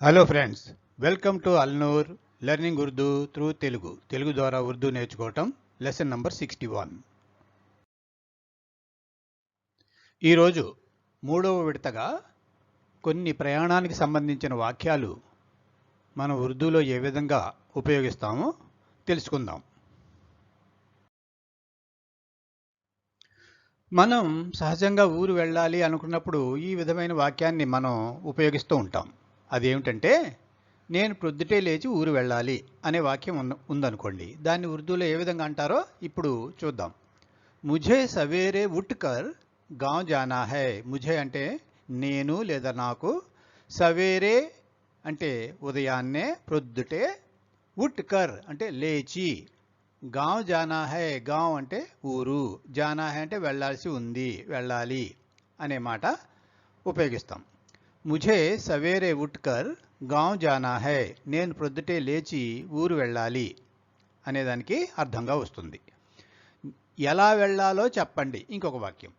Hello friends, welcome to Alnoor learning Urdu through Telugu ద్వారా ఉర్దూ నేర్చుకోవటం lesson number 61. ఈరోజు మూడవ విడతగా కొన్ని ప్రయాణానికి సంబంధించిన వాక్యాలు మనం ఉర్దూలో ఏ విధంగా ఉపయోగిస్తామో తెలుసుకుందాం. మనం సహజంగా ఊరు వెళ్ళాలి అనుకున్నప్పుడు ఈ విధమైన వాక్యాన్ని మనం ఉపయోగిస్తూ ఉంటాం. అదేమిటంటే, నేను ప్రొద్దుటే లేచి ఊరు వెళ్ళాలి అనే వాక్యం ఉందనుకోండి. దాన్ని ఉర్దూలో ఏ విధంగా అంటారో ఇప్పుడు చూద్దాం. ముఝే సవేరే ఉట్కర్ గాంవ్ జానా హై. ముఝే అంటే నేను లేదా నాకు, సవేరే అంటే ఉదయాన్నే, ప్రొద్దుటే, ఉట్కర్ అంటే లేచి, గాంవ్ జానా హై, గాంవ్ అంటే ఊరు, జానా హై అంటే వెళ్ళాల్సి ఉంది, వెళ్ళాలి అనే మాట ఉపయోగిస్తాం. ముఝే సవేరే ఉట్కర్ గాంవ్ జానా హై. నేను ప్రొద్దుటే లేచి ఊరు వెళ్ళాలి అనేదానికి అర్థంగా వస్తుంది. ఎలా వెళ్ళాలో చెప్పండి. ఇంకొక వాక్యం,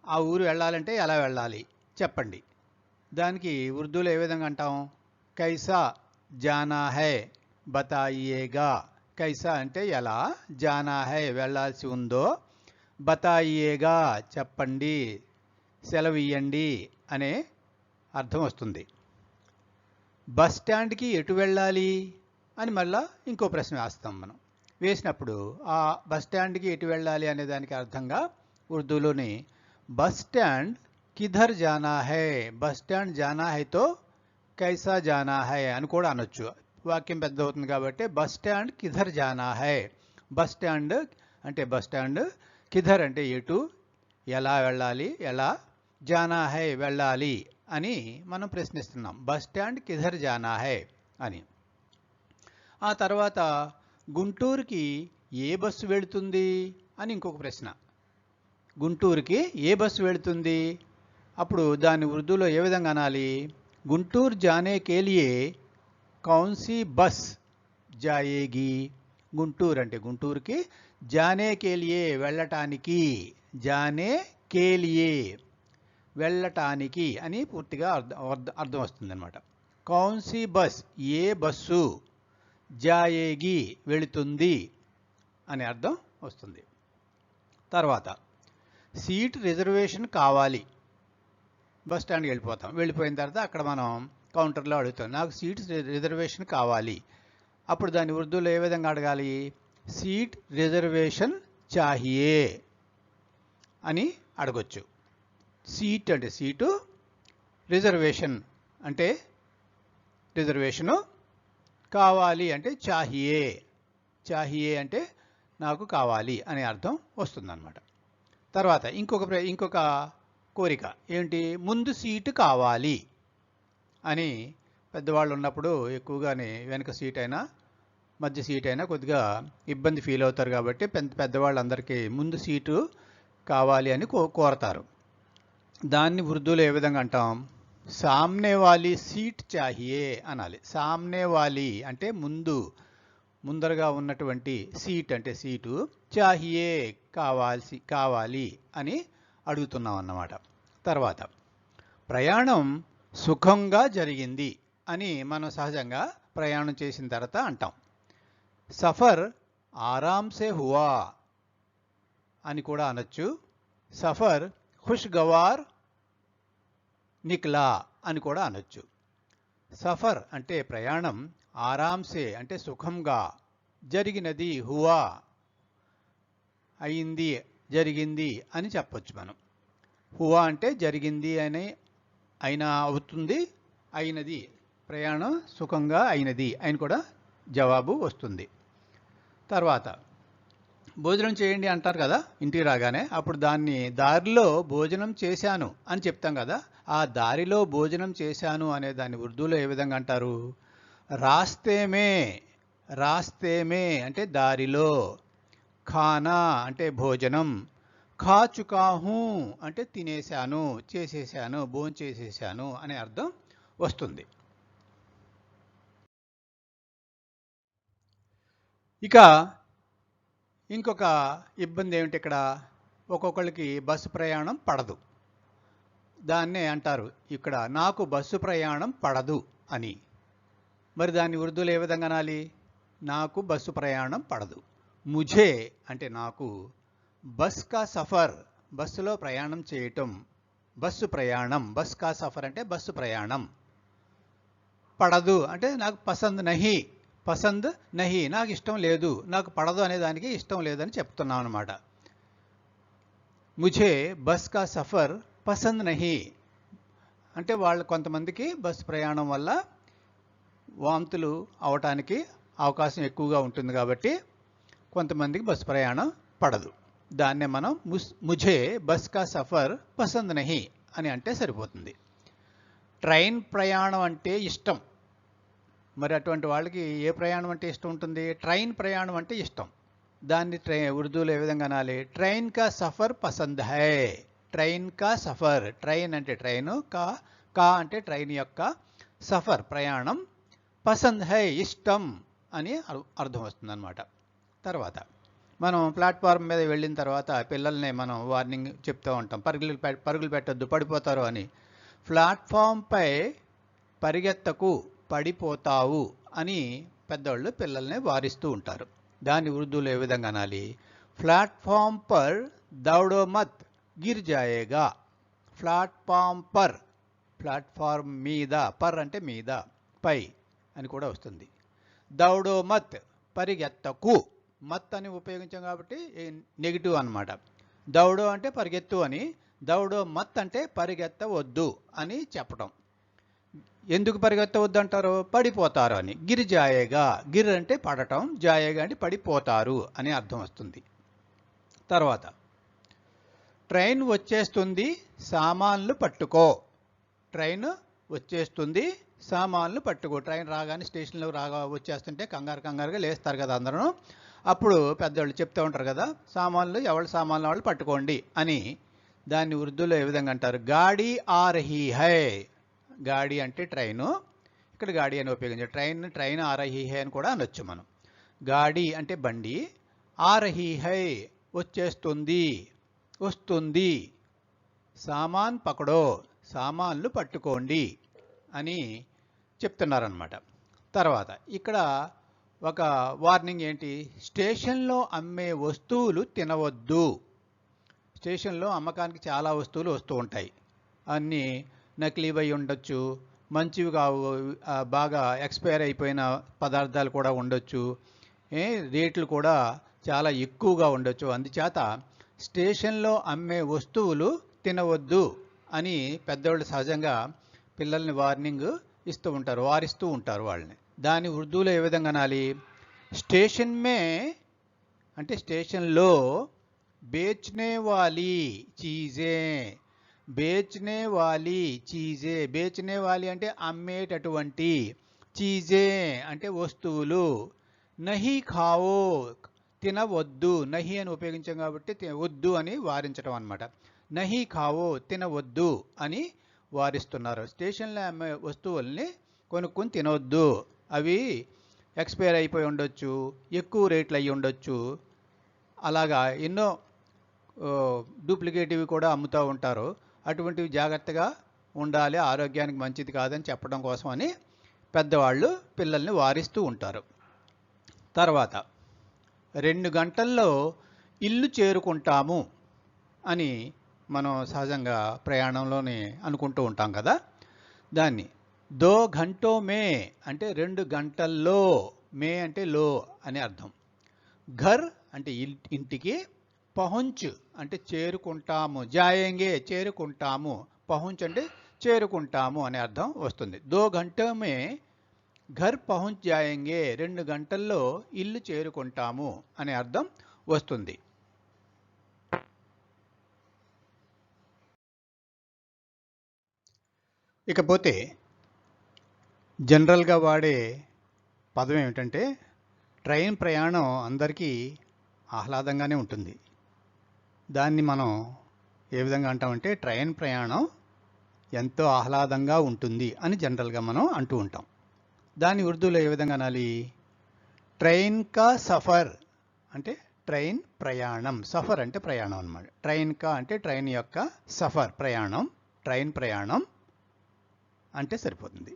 ఆ ఊరు వెళ్ళాలంటే ఎలా వెళ్ళాలి చెప్పండి. దానికి ఉర్దూలో ఏ విధంగా అంటాం? కైసా జానా హై బతాయియేగా. కైసా అంటే ఎలా, జానా హై వెళ్ళాల్సి ఉందో, బతాయియేగా చెప్పండి, సెలవియ్యండి అనే అర్థం వస్తుంది. బస్ స్టాండ్కి ఎటు వెళ్ళాలి అని మళ్ళా ఇంకో ప్రశ్న వేస్తాం. మనం వేసినప్పుడు ఆ బస్ స్టాండ్కి ఎటు వెళ్ళాలి అనే దానికి అర్థంగా ఉర్దూలోని బస్ స్టాండ్ కిధర్ జానా హై, బస్ స్టాండ్ జానా హైతో కైసా జానా హై అని కూడా అనొచ్చు. వాక్యం పెద్ద అవుతుంది కాబట్టి బస్ స్టాండ్ కిధర్ జానా హై. బస్ స్టాండ్ అంటే బస్ స్టాండ్, కిధర్ అంటే ఎటు, ఎలా వెళ్ళాలి, ఎలా, జానా హై వెళ్ళాలి అని మనం ప్రశ్నిస్తున్నాం. బస్ స్టాండ్ కిధర్ జానా హై అని. ఆ తర్వాత గుంటూరుకి ఏ బస్సు వెళుతుంది అని ఇంకొక ప్రశ్న. గుంటూరుకి ఏ బస్సు వెళుతుంది? అప్పుడు దాన్ని ఉర్దూలో ఏ విధంగా అనాలి? గుంటూరు జానే కేలియే కౌన్సీ బస్ జాయేగి. గుంటూరు అంటే గుంటూరుకి, జానే కేలియే వెళ్ళటానికి, జానే కేలియే వెళ్ళటానికి అని పూర్తిగా అర్థం వస్తుంది అనమాట. కౌన్సీ బస్ ఏ బస్సు, జాయేగి వెళుతుంది అనే అర్థం వస్తుంది. తర్వాత సీట్ రిజర్వేషన్ కావాలి. బస్ స్టాండ్కి వెళ్ళిపోతాం. వెళ్ళిపోయిన తర్వాత అక్కడ మనం కౌంటర్లో అడుగుతాం, నాకు సీట్ రిజర్వేషన్ కావాలి. అప్పుడు దాన్ని ఉర్దూలో ఏ విధంగా అడగాలి? సీట్ రిజర్వేషన్ చాహియే అని అడగొచ్చు. సీట్ అంటే సీటు, రిజర్వేషన్ అంటే రిజర్వేషను, కావాలి అంటే చాహియే. చాహియే అంటే నాకు కావాలి అనే అర్థం వస్తుందన్నమాట. తర్వాత ఇంకొక కోరిక ఏమిటి? ముందు సీటు కావాలి అని. పెద్దవాళ్ళు ఉన్నప్పుడు ఎక్కువగానే వెనక సీట్ అయినా మధ్య సీట్ అయినా కొద్దిగా ఇబ్బంది ఫీల్ అవుతారు కాబట్టి పెద్దవాళ్ళందరికీ ముందు సీటు కావాలి అని కోరతారు. దాన్ని ఉర్దూలో ఏ విధంగా అంటాం? సామ్నే వాలి సీట్ చాహియే అనాలి. సామ్నే వాలి అంటే ముందరగా ఉన్నటువంటి, సీట్ అంటే సీటు, చాహియే కావాలి అని అడుగుతున్నాం అన్నమాట. తర్వాత ప్రయాణం సుఖంగా జరిగింది అని మనం సహజంగా ప్రయాణం చేసిన తర్వాత అంటాం. సఫర్ ఆరాంసే హువా అని కూడా అనొచ్చు. సఫర్ ఖుష్గవార్ నిక్లా అని కూడా అనొచ్చు. సఫర్ అంటే ప్రయాణం, ఆరాంసే అంటే సుఖంగా, జరిగినది, హువా అయింది, జరిగింది అని చెప్పొచ్చు మనం. హువా అంటే జరిగింది అని, అయినా అవుతుంది, అయినది, ప్రయాణం సుఖంగా అయినది అని కూడా జవాబు వస్తుంది. తర్వాత భోజనం చేయండి అంటారు కదా ఇంటికి రాగానే. అప్పుడు దాన్ని దారిలో భోజనం చేశాను అని చెప్తాం కదా. ఆ దారిలో భోజనం చేశాను అనే దాన్ని ఉర్దూలో ఏ విధంగా అంటారు? రాస్తేమే. రాస్తేమే అంటే దారిలో. ఖానా అంటే భోజనం. ఖా చుకా హూ అంటే తినేశాను, చేసేసాను, భోంచేసేసాను అనే అర్థం వస్తుంది. ఇక ఇంకొక ఇబ్బంది ఏమిటి ఇక్కడ? ఒక్కొక్కళ్ళకి బస్సు ప్రయాణం పడదు. దాన్నే అంటారు ఇక్కడ నాకు బస్సు ప్రయాణం పడదు అని. మరి దాన్ని ఉర్దూలో ఏ విధంగా అనాలి? నాకు బస్సు ప్రయాణం పడదు. ముఝే అంటే నాకు, బస్ కా సఫర్ బస్సులో ప్రయాణం చేయటం, బస్సు ప్రయాణం, బస్ కా సఫర్ అంటే బస్సు ప్రయాణం, పడదు అంటే నాకు పసంద్ నహి, పసంద్ నహి నాకు ఇష్టం లేదు, నాకు పడదు అనే దానికి ఇష్టం లేదని చెప్తున్నాం అనమాట. ముఝే బస్ కా సఫర్ పసంద్ నహి అంటే వాళ్ళు కొంతమందికి బస్సు ప్రయాణం వల్ల వాంతులు అవటానికి అవకాశం ఎక్కువగా ఉంటుంది కాబట్టి కొంతమందికి బస్సు ప్రయాణం పడదు. దాన్నే మనం ముఝే బస్ కా సఫర్ పసంద్ నహి అని అంటే సరిపోతుంది. ట్రైన్ ప్రయాణం అంటే ఇష్టం. మరి అటువంటి వాళ్ళకి ఏ ప్రయాణం అంటే ఇష్టం ఉంటుంది? ట్రైన్ ప్రయాణం అంటే ఇష్టం. దాన్ని ఉర్దూలో ఏ విధంగా అనాలి? ట్రైన్ కా సఫర్ పసంద్ హై. ట్రైన్ కా సఫర్, ట్రైన్ అంటే ట్రైను, కా అంటే ట్రైన్ యొక్క, సఫర్ ప్రయాణం, పసంద్ హై ఇష్టం అని అర్థం వస్తుంది అన్నమాట. తర్వాత మనం ప్లాట్ఫామ్ మీద వెళ్ళిన తర్వాత పిల్లల్ని మనం వార్నింగ్ చెప్తూ ఉంటాం, పరుగులు పెట్టొద్దు పడిపోతారు అని. ప్లాట్ఫామ్పై పరిగెత్తకు పడిపోతావు అని పెద్దవాళ్ళు పిల్లల్ని వారిస్తూ ఉంటారు. దాన్ని ఉర్దూలో ఏ విధంగా అనాలి? ప్లాట్ఫామ్ పర్ దౌడో మత్ గిర్ జాయేగా. ప్లాట్ఫామ్ పర్, ప్లాట్ఫామ్ మీద, పర్ అంటే మీద, పై అని కూడా వస్తుంది. దౌడో మత్ పరిగెత్తకు, మత్ అని ఉపయోగించాం కాబట్టి నెగిటివ్ అన్నమాట. దౌడో అంటే పరిగెత్తు అని, దౌడో మత్ అంటే పరిగెత్తవద్దు అని చెప్పడం. ఎందుకు పరిగెత్తవద్దు అంటారు? పడిపోతారు అని. గిర్ జాయేగా, గిర్ అంటే పడటం, జాయేగా అంటే పడిపోతారు అని అర్థం వస్తుంది. తర్వాత ట్రైన్ వచ్చేస్తుంది సామాన్లు పట్టుకో. ట్రైన్ వచ్చేస్తుంది సామాన్లు పట్టుకో. ట్రైన్ రాగానే స్టేషన్లో వచ్చేస్తుంటే కంగారుగా లేస్తారు కదా అందరూ. అప్పుడు పెద్దవాళ్ళు చెప్తూ ఉంటారు కదా, సామాన్లు ఎవరి సామాన్లు వాళ్ళు పట్టుకోండి అని. దాన్ని ఉర్దూలో ఏ విధంగా అంటారు? గాడి ఆ రహీ హై. గాడి అంటే ట్రైను, ఇక్కడ గాడి అని ఉపయోగించారు. ట్రైన్ ఆ రహీ హై అని కూడా అనొచ్చు మనం. గాడి అంటే బండి, ఆ రహీ హై వచ్చేస్తుంది, వస్తుంది, సామాన్ పకడో సామాన్లు పట్టుకోండి అని చెప్తున్నారన్నమాట. తర్వాత ఇక్కడ ఒక వార్నింగ్ ఏంటి? స్టేషన్లో అమ్మే వస్తువులు తినవద్దు. స్టేషన్లో అమ్మకానికి చాలా వస్తువులు వస్తూ ఉంటాయి. అన్నీ నకిలీవై ఉండొచ్చు, మంచివి కావు, బాగా ఎక్స్పైర్ అయిపోయిన పదార్థాలు కూడా ఉండొచ్చు, రేట్లు కూడా చాలా ఎక్కువగా ఉండొచ్చు. అందుచేత స్టేషన్లో అమ్మే వస్తువులు తినవద్దు అని పెద్దవాళ్ళు సహజంగా పిల్లల్ని వార్నింగ్ ఇస్తూ ఉంటారు, వారిస్తూ ఉంటారు వాళ్ళని. దాన్ని ఉర్దూలో ఏ విధంగా అనాలి? స్టేషన్ మే అంటే స్టేషన్లో, బేచ్నే వాలీ చీజే, బేచ్నే వాలీ చీజే, బేచ్నే వాలి అంటే అమ్మేటటువంటి, చీజే అంటే వస్తువులు, నహీ ఖావో తినవద్దు, నహి అని ఉపయోగించాం కాబట్టి వద్దు అని వారించడం అన్నమాట. నహీ ఖావో తినవద్దు అని వారిస్తున్నారు. స్టేషన్లో అమ్మే వస్తువుల్ని కొనుక్కొని తినవద్దు, అవి ఎక్స్పైర్ అయిపోయి ఉండొచ్చు, ఎక్కువ రేట్లు అయ్యి ఉండొచ్చు, అలాగా ఎన్నో డూప్లికేటివ్ కూడా అమ్ముతూ ఉంటారు. అటువంటివి జాగ్రత్తగా ఉండాలి, ఆరోగ్యానికి మంచిది కాదని చెప్పడం కోసం అని పెద్దవాళ్ళు పిల్లల్ని వారిస్తూ ఉంటారు. తర్వాత 2 గంటల్లో ఇల్లు చేరుకుంటాము అని మనం సహజంగా ప్రయాణంలోనే అనుకుంటూ ఉంటాం కదా. దాన్ని 2 ఘంటో మే అంటే 2 గంటల్లో, మే అంటే లో అని అర్థం. ఘర్ అంటే ఇంటికి, పహుంచ్ అంటే చేరుకుంటాము, జాయేంగే చేరుకుంటాము, పహుంచ్ అంటే చేరుకుంటాము అనే అర్థం వస్తుంది. 2 ఘంటో మే ఘర్ పహుంచ్ జాయేంగే, 2 గంటల్లో ఇల్లు చేరుకుంటాము అనే అర్థం వస్తుంది. ఇకపోతే జనరల్గా వాడే పదం ఏమిటంటే, ట్రైన్ ప్రయాణం అందరికీ ఆహ్లాదంగానే ఉంటుంది. దాన్ని మనం ఏ విధంగా అంటామంటే, ట్రైన్ ప్రయాణం ఎంతో ఆహ్లాదంగా ఉంటుంది అని జనరల్గా మనం అంటూ ఉంటాం. దాన్ని ఉర్దూలో ఏ విధంగా అనాలి? ట్రైన్ కా సఫర్ అంటే ట్రైన్ ప్రయాణం, సఫర్ అంటే ప్రయాణం అన్నమాట. ట్రైన్ కా అంటే ట్రైన్ యొక్క, సఫర్ ప్రయాణం, ట్రైన్ ప్రయాణం అంటే సరిపోతుంది.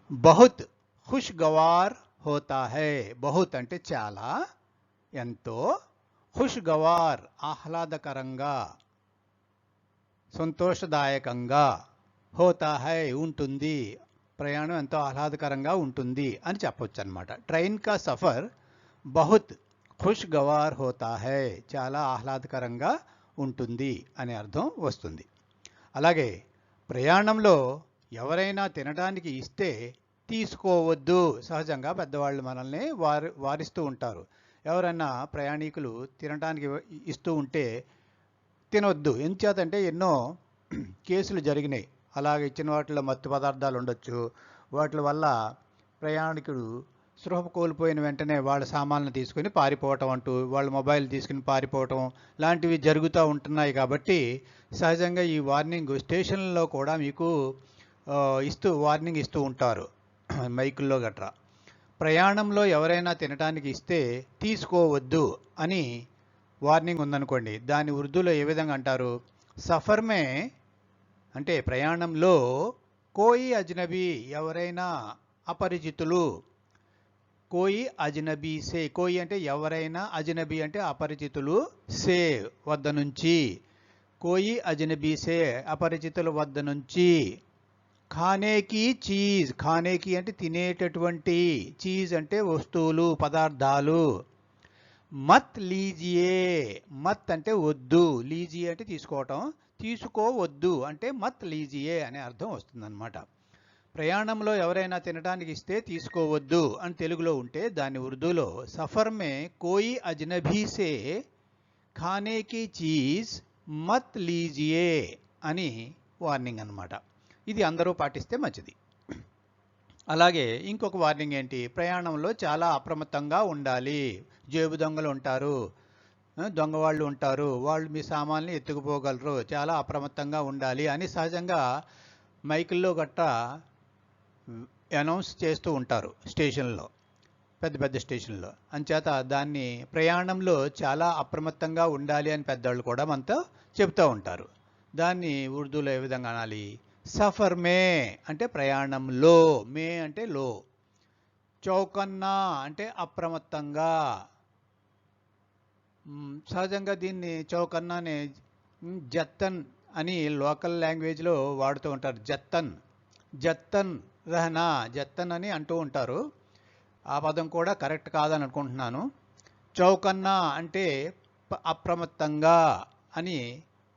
బహుత్ ఖుష్గవార్ హోతా హై. బహుత్ అంటే చాలా, ఎంతో, ఖుష్గవార్ ఆహ్లాదకరంగా, సంతోషదాయకంగా, హోతా హై ఉంటుంది, ప్రయాణం ఎంతో ఆహ్లాదకరంగా ఉంటుంది అని చెప్పొచ్చు అనమాట. ట్రైన్ కా సఫర్ బహుత్ ఖుష్గవార్ హోతా హై, చాలా ఆహ్లాదకరంగా ఉంటుంది అనే అర్థం వస్తుంది. అలాగే ప్రయాణంలో ఎవరైనా తినడానికి ఇస్తే తీసుకోవద్దు. సహజంగా పెద్దవాళ్ళు మనల్ని వారిస్తూ ఉంటారు. ఎవరైనా ప్రయాణికులు తినడానికి ఇస్తూ ఉంటే తినొద్దు. ఎంచేతంటే ఎన్నో కేసులు జరిగినాయి. అలాగే ఇచ్చిన వాటిలో మత్తు పదార్థాలు ఉండొచ్చు. వాటి వల్ల ప్రయాణికుడు స్పృహ కోల్పోయిన వెంటనే వాళ్ళ సామాన్లు తీసుకుని పారిపోవటం అంటూ, వాళ్ళ మొబైల్ తీసుకుని పారిపోవటం లాంటివి జరుగుతూ ఉంటున్నాయి. కాబట్టి సహజంగా ఈ వార్నింగ్ స్టేషన్లలో కూడా మీకు వార్నింగ్ ఇస్తూ ఉంటారు మైకుల్లో గట్రా. ప్రయాణంలో ఎవరైనా తినడానికి ఇస్తే తీసుకోవద్దు అని వార్నింగ్ ఉందనుకోండి, దాని ఉర్దూలో ఏ విధంగా అంటారు? సఫర్ మే అంటే ప్రయాణంలో, కోయి అజ్నబీ ఎవరైనా అపరిచితులు, కోయి అజ్నబీ సే, కోయి అంటే ఎవరైనా, అజ్నబీ అంటే అపరిచితులు, సే వద్ద నుంచి, కోయి అజ్నబీ సే అపరిచితుల వద్ద నుంచి, ఖానేకి చీజ్, ఖానేకి అంటే తినేటటువంటి, చీజ్ అంటే వస్తువులు పదార్థాలు, మత్ లీజియే, మత్ అంటే వద్దు, లీజియే అంటే తీసుకోవటం, తీసుకోవద్దు అంటే మత్ లీజియే అనే అర్థం వస్తుందన్నమాట. ప్రయాణంలో ఎవరైనా తినడానికి ఇస్తే తీసుకోవద్దు అని తెలుగులో ఉంటే దాన్ని ఉర్దూలో సఫర్ మే కోయి అజ్నబీ సే ఖానేకి చీజ్ మత్ లీజియే అని వార్నింగ్ అన్నమాట. ఇది అందరూ పాటిస్తే మంచిది. అలాగే ఇంకొక వార్నింగ్ ఏంటి? ప్రయాణంలో చాలా అప్రమత్తంగా ఉండాలి. జేబు దొంగలు ఉంటారు, దొంగవాళ్ళు ఉంటారు, వాళ్ళు మీ సామాన్ని ఎత్తుకుపోగలరు, చాలా అప్రమత్తంగా ఉండాలి అని సహజంగా మైకుల్లో గట్టా అనౌన్స్ చేస్తూ ఉంటారు స్టేషన్లో, పెద్ద పెద్ద స్టేషన్లో. అంచేత దాన్ని ప్రయాణంలో చాలా అప్రమత్తంగా ఉండాలి అని పెద్దవాళ్ళు కూడా మనతో చెప్తూ ఉంటారు. దాన్ని ఉర్దూలో ఏ విధంగా అనాలి? సఫర్ మే అంటే ప్రయాణంలో, మే అంటే లో, చౌకన్నా అంటే అప్రమత్తంగా. సహజంగా దీన్ని చౌకన్నానే జత్తన్ అని లోకల్ లాంగ్వేజ్లో వాడుతూ ఉంటారు. జత్తన్, జత్తన్ రహనా, జత్తన్ అని అంటూ ఉంటారు. ఆ పదం కూడా కరెక్ట్ కాదని అనుకుంటున్నాను. చౌకన్నా అంటే అప్రమత్తంగా అని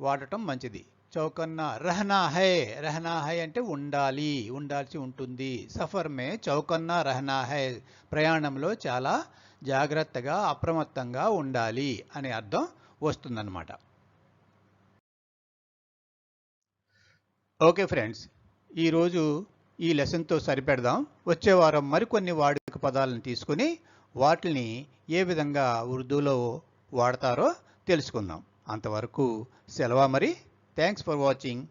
వాడటం మంచిది. చౌకన్నా రహనా హై, రహనా హై అంటే ఉండాలి, ఉండాల్సి ఉంటుంది. సఫర్ మే చౌకన్నా రహనా హై, ప్రయాణంలో చాలా జాగ్రత్తగా అప్రమత్తంగా ఉండాలి అనే అర్థం వస్తుందన్నమాట. ఓకే ఫ్రెండ్స్, ఈరోజు ఈ లెసన్తో సరిపెడదాం. వచ్చే వారం మరికొన్ని వాడుక పదాలను తీసుకుని వాటిని ఏ విధంగా ఉర్దూలో వాడతారో తెలుసుకుందాం. అంతవరకు సెలవు మరి. Thanks for watching.